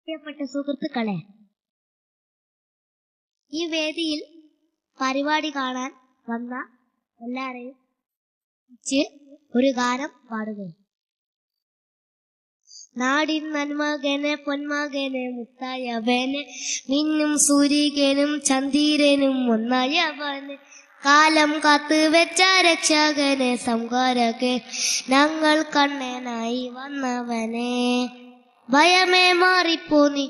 പ്രിയപ്പെട്ട സുഹൃത്തുക്കളെ, ഈ വേദിയിൽ പരിപാടി കാണാൻ വന്ന എല്ലാരെയും ഒരു ഗാനം പാടുകയും. നാടിൻ നന്മകനെ പൊന്മകനെ മുത്തായവനെ മിന്നും സൂര്യകനും ചന്ദ്രനും ഒന്നായവനെ കാലം കാത്ത് വെച്ച രക്ഷകനെ സംഹാരകെ ഞങ്ങൾ കണ്ണനായി വന്നവനെ ഭയമേ മാറിപ്പോന്നി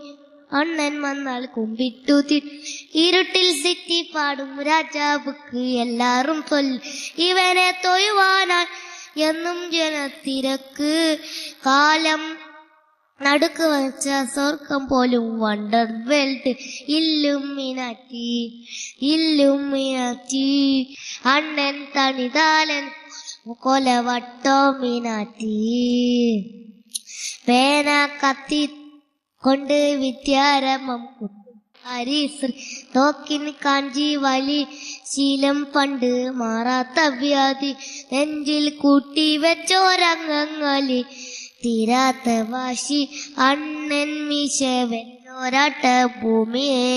അണ്ണൻ വന്നാൽ കുമ്പിട്ടു ഇരുട്ടിൽ സിറ്റി പാടും രാജാവുക്ക് എല്ലാരും ചൊല്ലും ഇവനെ തൊഴുവാനായി എന്നും ജനത്തിരക്ക് കാലം നടുക്ക് വച്ച സ്വർഗം പോലും വണ്ടർ വേൾഡ് ഇല്ലുമിനാറ്റി അണ്ണൻ തണിതാലൻ കൊലവട്ടോ മിനാറ്റി പേന കത്തി കൊണ്ട് വിദ്യാരംഭം ഹരിശ്രീ നോക്കിൻ കാഞ്ചി വലി ശീലം പണ്ട് മാറാത്ത വ്യാധി നെഞ്ചിൽ കൂട്ടി വെച്ചോരംഗങ്ങളി തീരാത്ത വാശി അണ്ണൻ മീശ വെച്ചോരാട്ട ഭൂമിയെ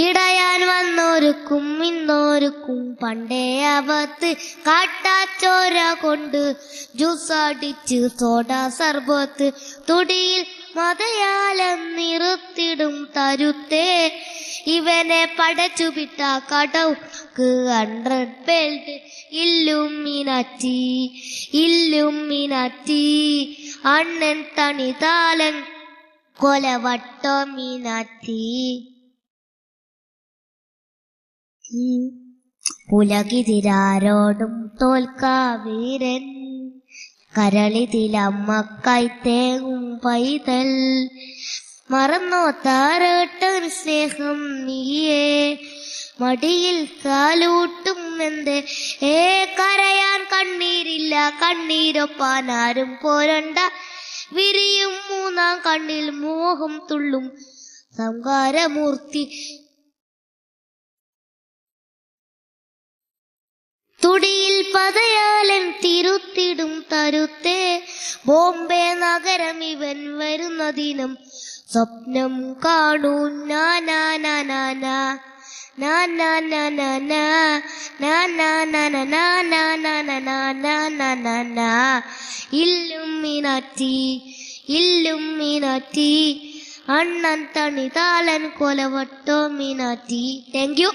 ഇടയാൻ വന്നോരുക്കും ഇന്നോരുക്കും പണ്ടേ അവത്ത് കാട്ടാച്ചോര കൊണ്ട് ജ്യൂസടിച്ച് സോഡ സർബത്ത് തുടിയിൽ മതയാലം നിർത്തിടും തരുത്തേ ഇവനെ പടച്ചു വിട്ട കടവുക്ക് 100 ബെൽറ്റ് ഇല്ലുമിനാറ്റി അണ്ണൻ തണിതാലൻ കൊലവട്ടോ മീനാറ്റി പുലകിതിരാരോടും തോൽക്കാവീരൻ കരളിതിലമ്മക്കായി തേങ്ങും പൈതൽ മറന്നോ താരട്ടൻ സ്നേഹം നീയേ മടിയിൽ കാലൂട്ടും എന്തേ കരയാൻ കണ്ണീരില്ല കണ്ണീരൊപ്പാൻ ആരും പോരണ്ട വിരിയും 3-ാം കണ്ണിൽ മോഹം തുള്ളും സംഹാരമൂർത്തി തുടിയിൽ പതയാലൻ തിരുത്തിടും തരുത്തേ ബോംബെ നഗരം ഇവൻ വരുന്ന ദിനം സ്വപ്നം കാണൂ ഇല്ലുമിനാറ്റി അണ്ണൻ തണിതാലൻ കൊലവട്ടോ മീനാറ്റി. Thank you.